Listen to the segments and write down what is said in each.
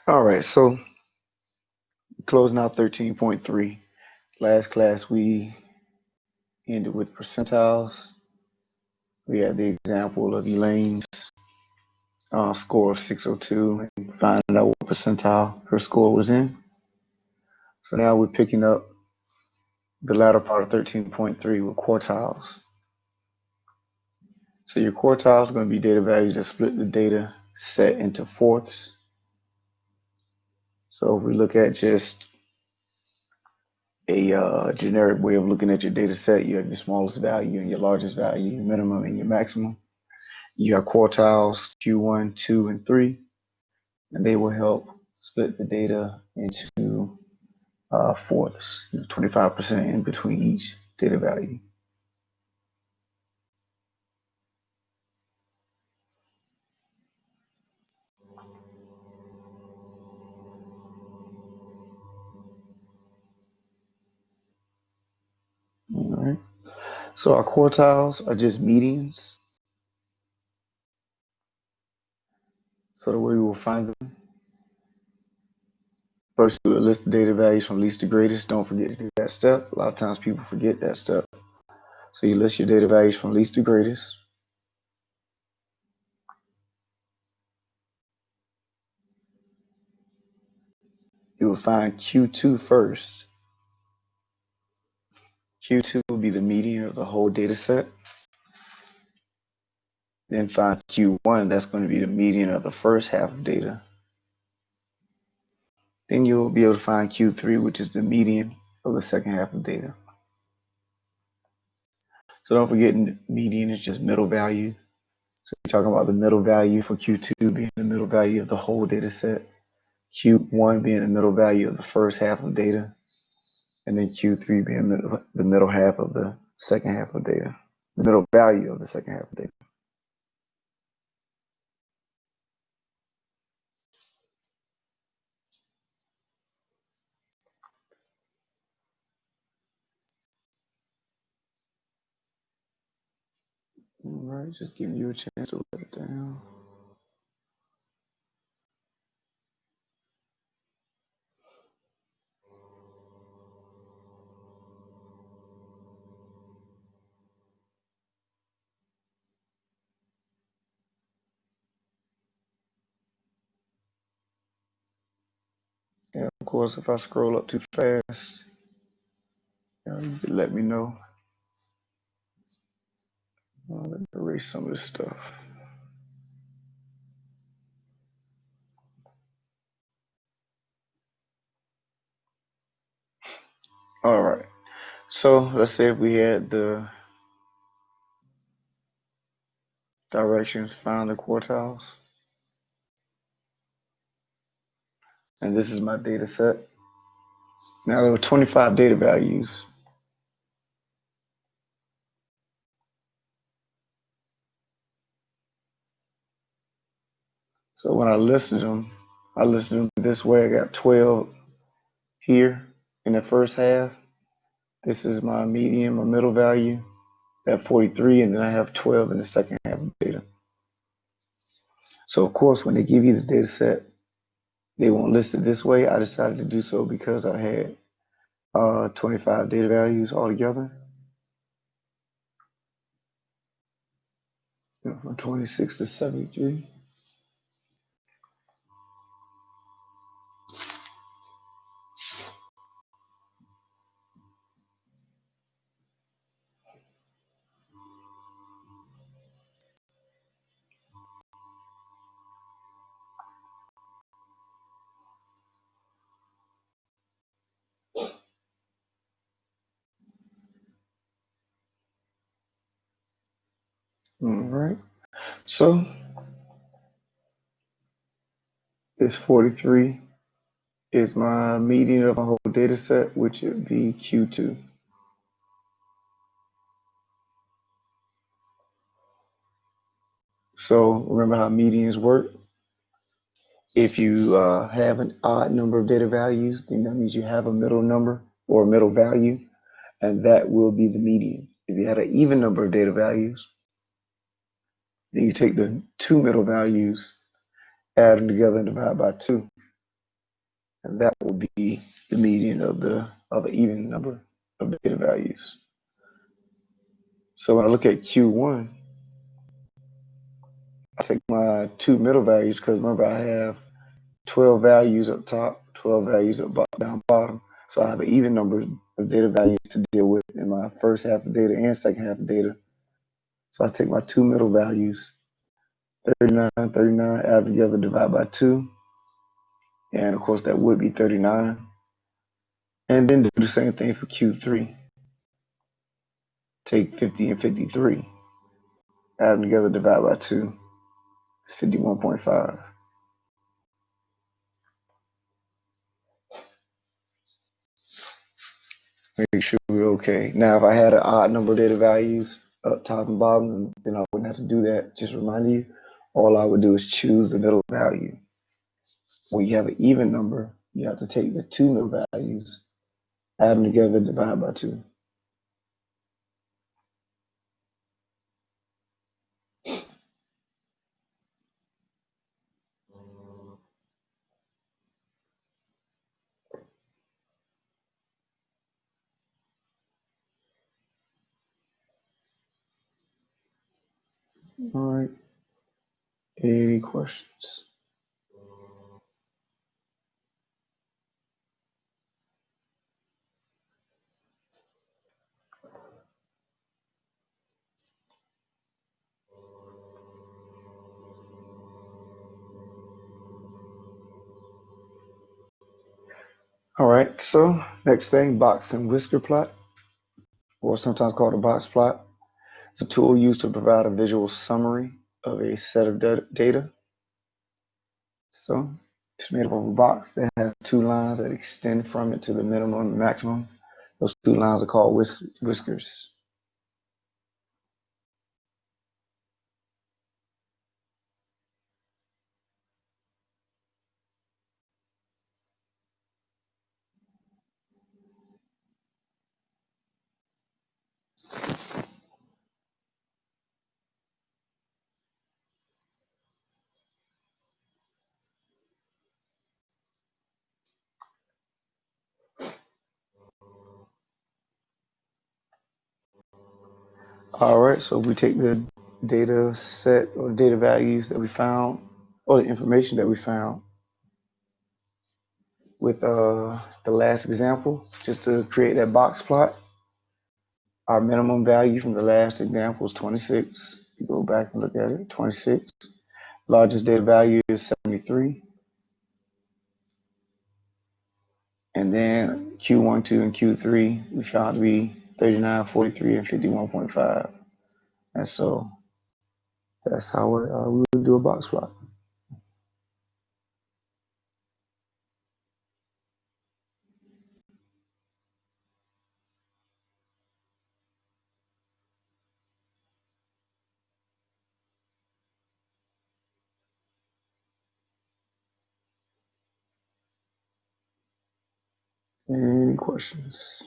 All right, so closing out 13.3. Last class we ended with percentiles. We had the example of Elaine's score of 602 and finding out what percentile her score was in. So now we're picking up the latter part of 13.3 with quartiles. So your quartiles are going to be data values that split the data set into fourths. So if we look at just a generic way of looking at your data set, you have your smallest value and your largest value, your minimum and your maximum. You have quartiles Q1, 2, and 3, and they will help split the data into fourths, 25% in between each data value. All right. So our quartiles are just medians. So the way we will find them, first we will list the data values from least to greatest. Don't forget to do that step. A lot of times people forget that step. So you list your data values from least to greatest. You will find Q2 first. Q2 will be the median of the whole data set. Then find Q1, that's going to be the median of the first half of data. Then you'll be able to find Q3, which is the median of the second half of data. So don't forget, median is just middle value. So you're talking about the middle value for Q2 being the middle value of the whole data set, Q1 being the middle value of the first half of data, and then Q3 being the middle half of the second half of data, the middle value of the second half of data. All right, just giving you a chance to write it down. Yeah, of course, if I scroll up too fast, you can let me know. Let me erase some of this stuff. All right. So let's say if we had the directions, find the quartiles. And this is my data set. Now there were 25 data values. So when I listed them this way. I got 12 here in the first half. This is my median, my middle value at 43, and then I have 12 in the second half of data. So of course, when they give you the data set, they won't list it this way. I decided to do so because I had 25 data values altogether. From 26 to 73. All right. So this 43 is my median of my whole data set, which would be Q2. So remember how medians work? If you have an odd number of data values, then that means you have a middle number or a middle value, and that will be the median. If you had an even number of data values, then you take the two middle values, add them together, and divide by 2. and that will be the median of an even number of data values. So when I look at Q1, I take my two middle values because remember I have 12 values up top, 12 values down bottom. So I have an even number of data values to deal with in my first half of data and second half of data. So I take my two middle values, 39, 39, add together, divide by 2. And of course, that would be 39. And then do the same thing for Q3. Take 50 and 53, add them together, divide by 2. It's 51.5. Make sure we're okay. Now, if I had an odd number of data values up top and bottom, then I wouldn't have to do that. Just remind you, all I would do is choose the middle value. When you have an even number, you have to take the two middle values, add them together, divide by 2. All right. Any questions? All right. So next thing, box and whisker plot, or sometimes called a box plot. It's a tool used to provide a visual summary of a set of data. So it's made up of a box that has two lines that extend from it to the minimum and maximum. Those two lines are called whiskers. All right, so we take the data set or data values that we found, or the information that we found with the last example, just to create that box plot. Our minimum value from the last example is 26. You go back and look at it, 26. Largest data value is 73. And then Q1, 2, and Q3, we found to be 39, 43, and 51.5. And so that's how we would do a box plot. Any questions?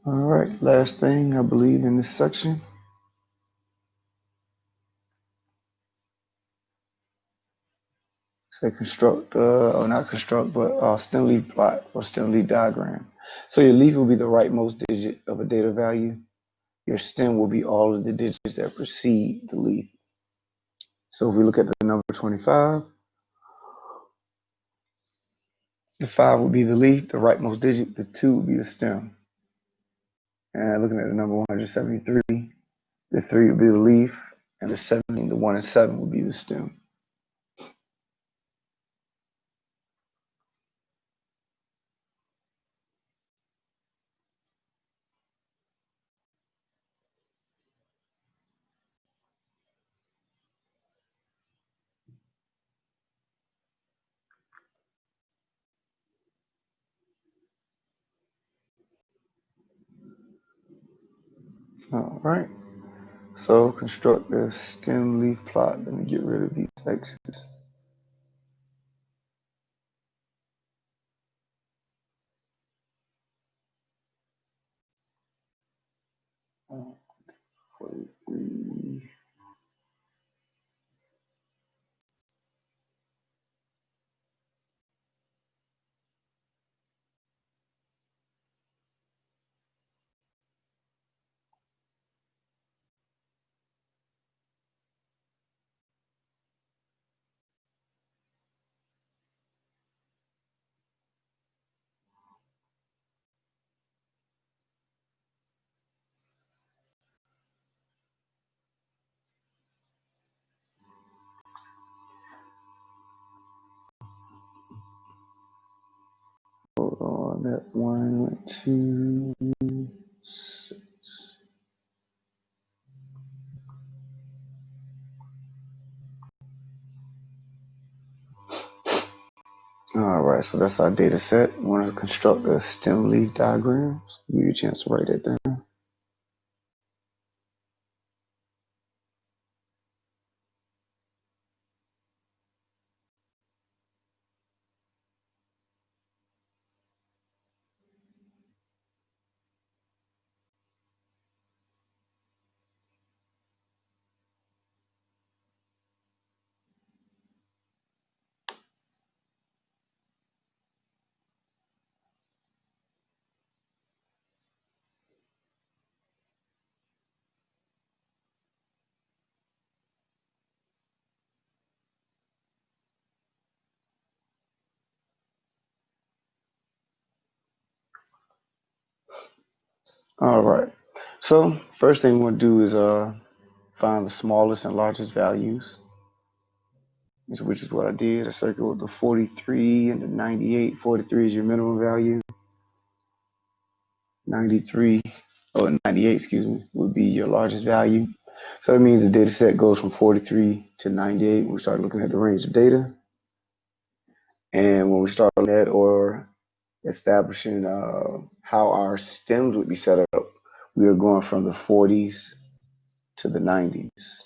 All right, last thing I believe in this section. Say construct, or not construct, but stem leaf plot or stem leaf diagram. So your leaf will be the rightmost digit of a data value. Your stem will be all of the digits that precede the leaf. So if we look at the number 25, the 5 would be the leaf, the rightmost digit, the 2 would be the stem. And looking at the number 173, the 3 would be the leaf, and the 17, the 1 and 7 would be the stem. All right. So construct the stem leaf plot. Let me get rid of these X's. that 1 went to 6. All right, so that's our data set. We want to construct a stem leaf diagram. Give you a chance to write it down. All right. So first thing we want to do is find the smallest and largest values, which is what I did. I circled the 43 and the 98. 43 is your minimum value. 93, 98, excuse me, would be your largest value. So that means the data set goes from 43 to 98. We start looking at the range of data. And when we start looking at or establishing how our stems would be set up, we are going from the 40s to the 90s.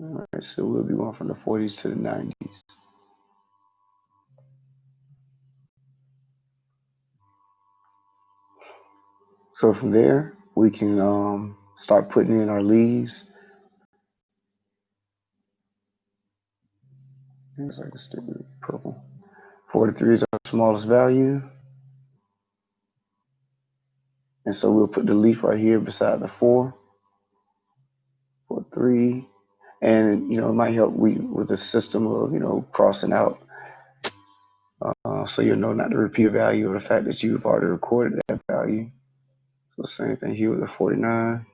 All right, so we'll be going from the 40s to the 90s. So from there, we can start putting in our leaves. It's like a stick with purple. 43 is our smallest value. And so we'll put the leaf right here beside the 4, 4, 3. And, it might help with the system of, crossing out. So you'll know not to repeat a value of the fact that you've already recorded that value. So same thing here with the 49.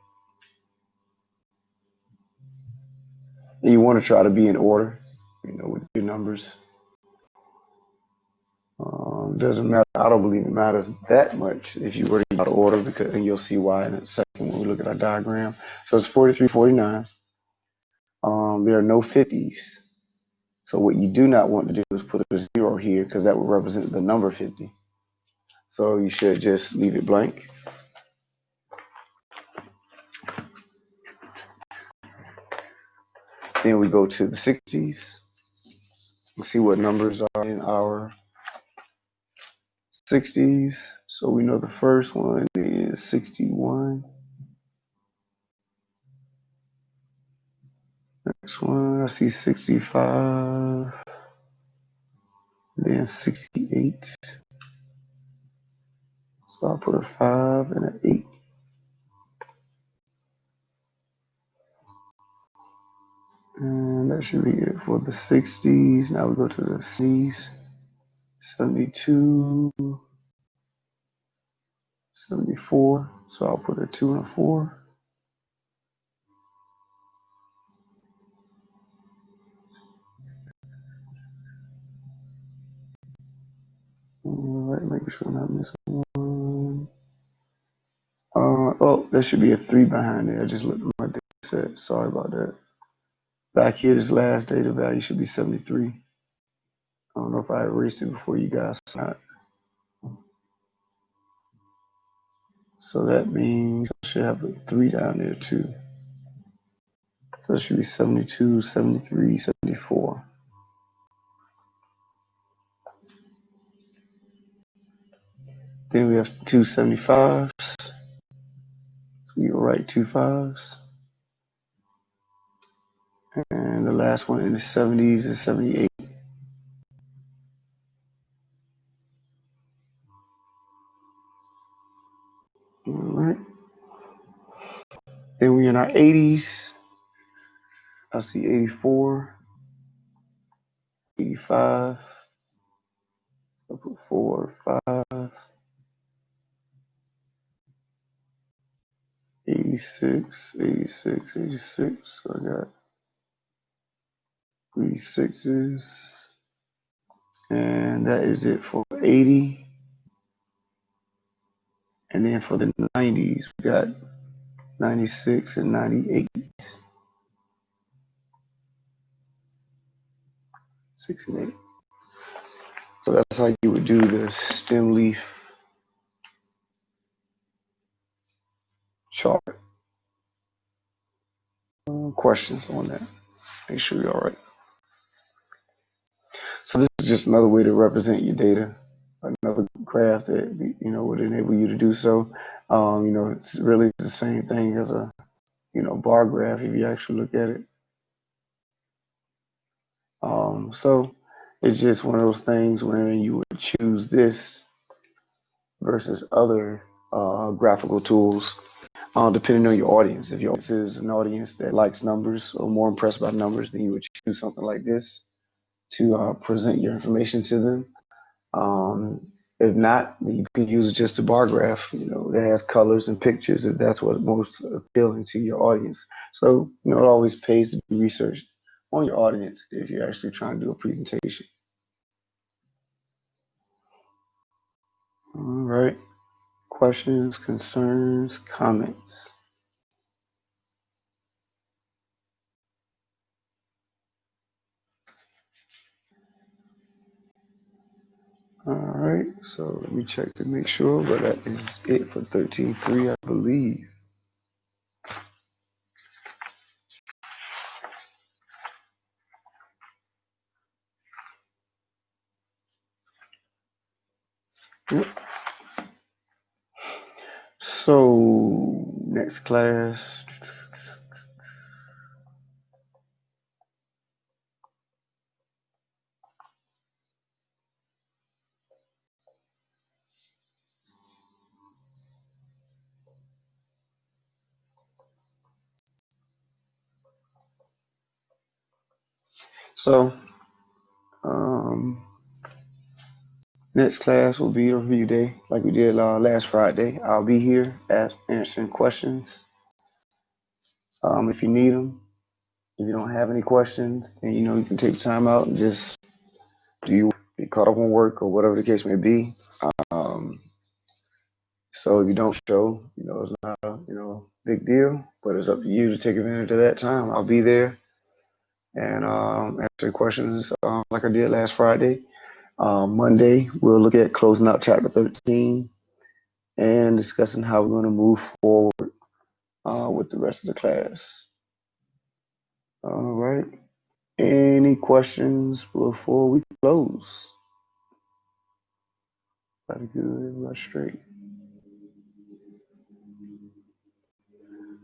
And you want to try to be in order, with your numbers. Doesn't matter. I don't believe it matters that much if you were to get out of order, and you'll see why in a second when we look at our diagram. So it's 43, 49. There are no 50s. So what you do not want to do is put a 0 here because that would represent the number 50. So you should just leave it blank. Then we go to the 60s. Let's see what numbers are in our 60s. So we know the first one is 61. Next one, I see 65. Then 68. So I'll put a 5 and an 8. And that should be it for the 60s. Now we go to the 70s. 72. 74. So I'll put a 2 and a 4. All right, making sure I'm not missing one. Oh, there should be a 3 behind it. I just looked at my data set. Sorry about that. Back here, this last data value should be 73. I don't know if I erased it before you guys saw it. So that means I should have a 3 down there too. So it should be 72, 73, 74. Then we have 2 75s. So we will write 2 5s. And the last one in the 70s is 78. All right. Then we're in our 80s. I see 84, 85. I'll put 4, 5, 86, 86, 86. So I got these sixes, and that is it for 80. And then for the 90s, we got 96 and 98. 6 and 8. So that's how you would do the stem leaf chart. Questions on that? Make sure you're all right. So this is just another way to represent your data, another graph that would enable you to do so. It's really the same thing as a bar graph if you actually look at it. So it's just one of those things where you would choose this versus other graphical tools, depending on your audience. If your audience is an audience that likes numbers or more impressed by numbers, then you would choose something like this to present your information to them. If not, you can use just a bar graph, that has colors and pictures if that's what's most appealing to your audience. So, it always pays to do research on your audience if you're actually trying to do a presentation. All right. Questions, concerns, comments? All right, so let me check to make sure, but that is it for 13.3, I believe. Yep. So next class. So next class will be a review day, like we did last Friday. I'll be here answering questions if you need them. If you don't have any questions, then you can take time out and just be caught up on work or whatever the case may be. So if you don't show, it's not a big deal, but it's up to you to take advantage of that time. I'll be there and answer questions like I did last Friday. Monday, we'll look at closing out chapter 13 and discussing how we're going to move forward with the rest of the class. All right. Any questions before we close? Everybody good? Everybody straight?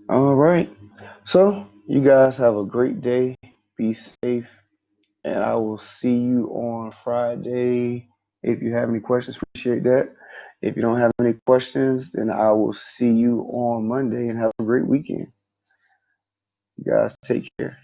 All right. So you guys have a great day. Be safe. And I will see you on Friday. If you have any questions, appreciate that. If you don't have any questions, then I will see you on Monday and have a great weekend. You guys take care.